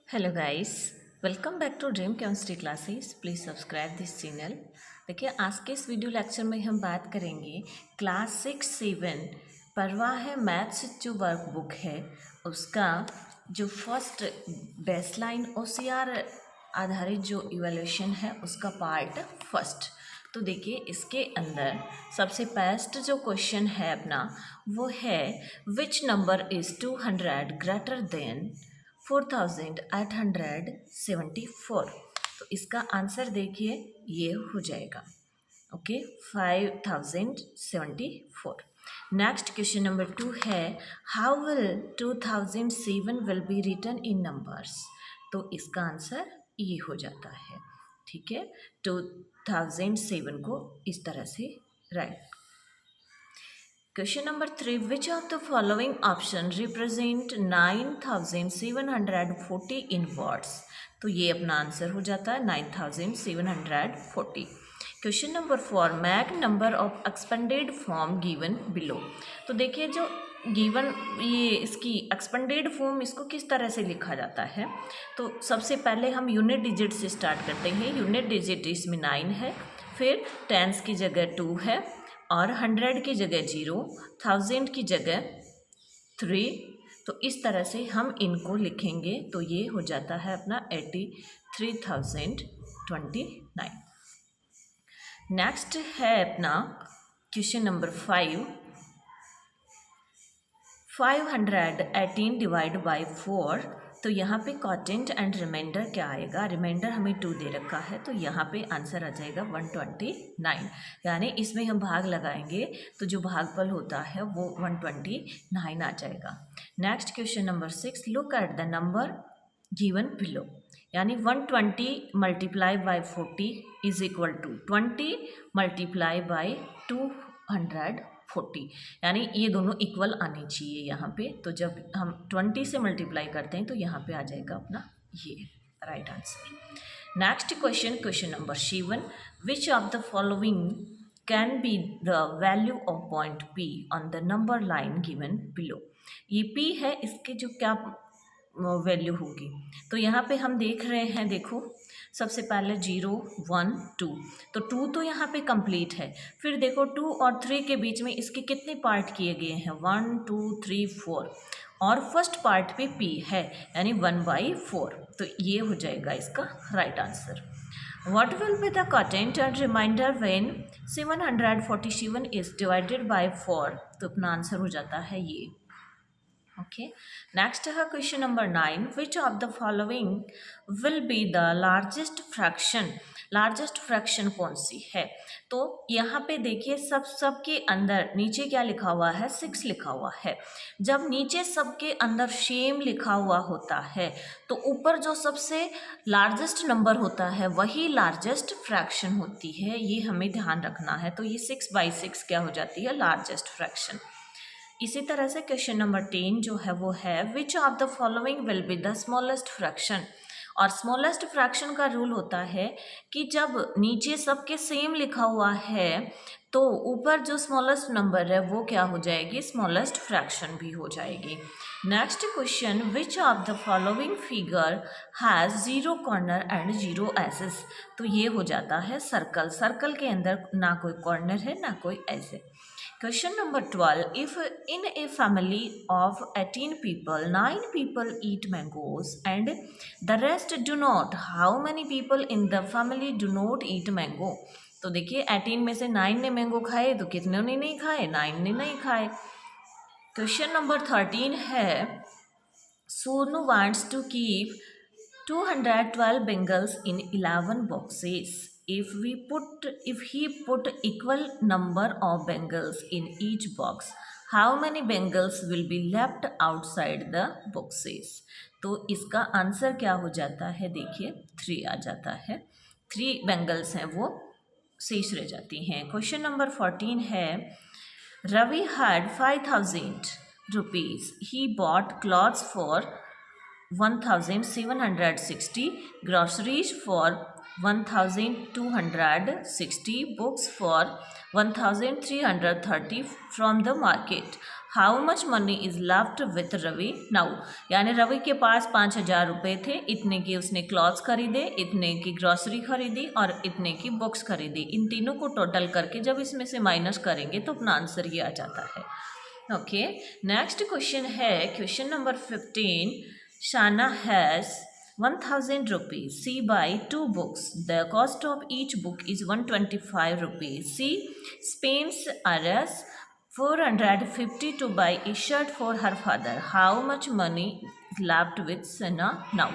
Hello guys, welcome back to dream chemistry classes. Please subscribe this channel. देखिए, आज के इस वीडियो लेक्चर में हम बात करेंगे क्लास 6-7 परवा है मैथ्स जो वर्कबुक है उसका जो फर्स्ट बेसलाइन OCR आधारित जो इवैल्यूएशन है उसका पार्ट फर्स्ट। तो देखिए, इसके अंदर सबसे फर्स्ट जो क्वेश्चन है अपना वो है which number is 200 greater than 4874। तो इसका आंसर देखिए ये हो जाएगा। ओके, 5074। नेक्स्ट क्वेश्चन नंबर 2 है how will 2007 will be written in numbers. तो इसका आंसर ये हो जाता है। ठीक है, 2007 को इस तरह से right. Question number 3. Which of the following option represent 9740 in words? तो ये अपना आंसर हो जाता है 9740। Question number 4. Mach number of expanded form given below. तो देखिए, जो गिवन ये इसकी एक्सपेंडेड फॉर्म इसको किस तरह से लिखा जाता है। तो सबसे पहले हम यूनिट डिजिट से स्टार्ट करते हैं। यूनिट डिजिट इसमें 9 है, फिर टेंस की जगह 2 है और 100 की जगह 0, 1000 की जगह 3। तो इस तरह से हम इनको लिखेंगे तो ये हो जाता है अपना 83,029। नेक्स्ट है अपना क्वेश्चन नंबर 5। 518 divide by 4। तो यहाँ पे कॉटेंट एंड रिमाइंडर क्या आएगा। रिमाइंडर हमें 2 दे रखा है तो यहाँ पे आंसर आ जाएगा 129। यानी इसमें हम भाग लगाएंगे तो जो भागफल होता है वो 129 आ जाएगा। Next question number 6। Look at the number given below. यानी 120 multiply by 40 is equal to 20 multiply by 240। यानी ये दोनों इक्वल आने चाहिए यहाँ पे। तो जब हम 20 से मल्टीप्लाई करते हैं तो यहाँ पे आ जाएगा अपना ये right answer. Next question, question number 7। Which of the following can be the value of point P on the number line given below. ये P है, इसके जो क्या वैल्यू होगी। तो यहाँ पे हम देख रहे हैं, देखो सबसे पहले 0 1 2। तो 2 तो यहाँ पे कंप्लीट है। फिर देखो 2 और 3 के बीच में इसके कितने पार्ट किए गए हैं 1 2 3 4 और फर्स्ट पार्ट पे P है यानी 1/4। तो ये हो जाएगा इसका right answer. What will be the quotient and remainder when 747 is divided by 4? तो अपना आंसर हो जाता है ये। Okay, next है question number 9। Which of the following will be the largest fraction. Largest fraction कौन सी है। तो यहाँ पे देखिए सबके अंदर नीचे क्या लिखा हुआ है 6 लिखा हुआ है। जब नीचे सबके अंदर सेम लिखा हुआ होता है तो ऊपर जो सबसे लार्जेस्ट नंबर होता है वही लार्जेस्ट फ्रैक्शन होती है। ये हमें ध्यान रखना है। तो ये 6/6 क्या हो जाती है लार्जेस्ट फ्रैक्शन। इसी तरह से क्वेश्चन नंबर 10 जो है वो है विच of the following will be the smallest fraction. और स्मॉलेस्ट फ्रैक्शन का रूल होता है कि जब नीचे सबके सेम लिखा हुआ है तो ऊपर जो स्मॉलेस्ट नंबर है वो क्या हो जाएगी स्मॉलेस्ट फ्रैक्शन भी हो जाएगी। Next question, which of the following figure has 0 corner and 0 aces. तो ये हो जाता है सर्कल। सर्कल के अंदर ना कोई कॉर्नर है ना कोई ऐसे। Question number 12. If in a family of 18 people, 9 people eat mangoes and the rest do not, how many people in the family do not eat mango? तो देखिए 18 में से 9 ने मैंगो खाए तो कितने ने नहीं खाए 9 ने नहीं खाए। क्वेश्चन नंबर 13 है Sonu wants to keep 212 bangles in 11 boxes. If he put equal number of bangles in each box, how many bangles will be left outside the boxes? तो इसका आंसर क्या हो जाता है देखिए 3 आ जाता है। 3 bangles हैं वो शेष रह जाती हैं। क्वेश्चन नंबर 14 है Ravi had 5,000 rupees. He bought clothes for 1,760, groceries for 1,260, books for 1,330 from the market. How much money is left with Ravi now, यानी रवि के पास 5,000 रुपये थे, इतने की उसने क्लॉथ्स खरीदे, इतने की ग्रॉसरी खरीदी और इतने की बुक्स खरीदी। इन तीनों को टोटल करके जब इसमें से माइनस करेंगे तो अपना आंसर ये आ जाता है। ओके, नेक्स्ट क्वेश्चन है क्वेश्चन नंबर 15। शाना has 1,000 rupees. She buy 2 books. The cost of each book is 125 rupees. She spends Rs 450 to buy a shirt for her father. How much money is left with Sana now?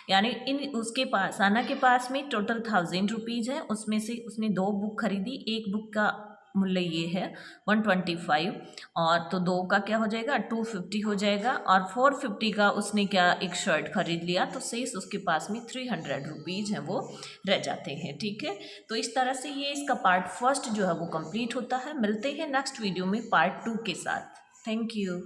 यानी इन उसके पास, साना के पास में total 1,000 rupees है, उसमें से उसने 2 book खरीदी, एक बुक का मूल्य ये है 125, और तो 2 का क्या हो जाएगा 250 हो जाएगा, और 450 का उसने क्या एक शर्ट खरीद लिया, तो शेष उसके पास में 300 रुपीज़ हैं वो रह जाते हैं। ठीक है, तो इस तरह से ये इसका पार्ट फर्स्ट जो है वो कंप्लीट होता है। मिलते हैं नेक्स्ट वीडियो में पार्ट 2 के साथ। Thank you.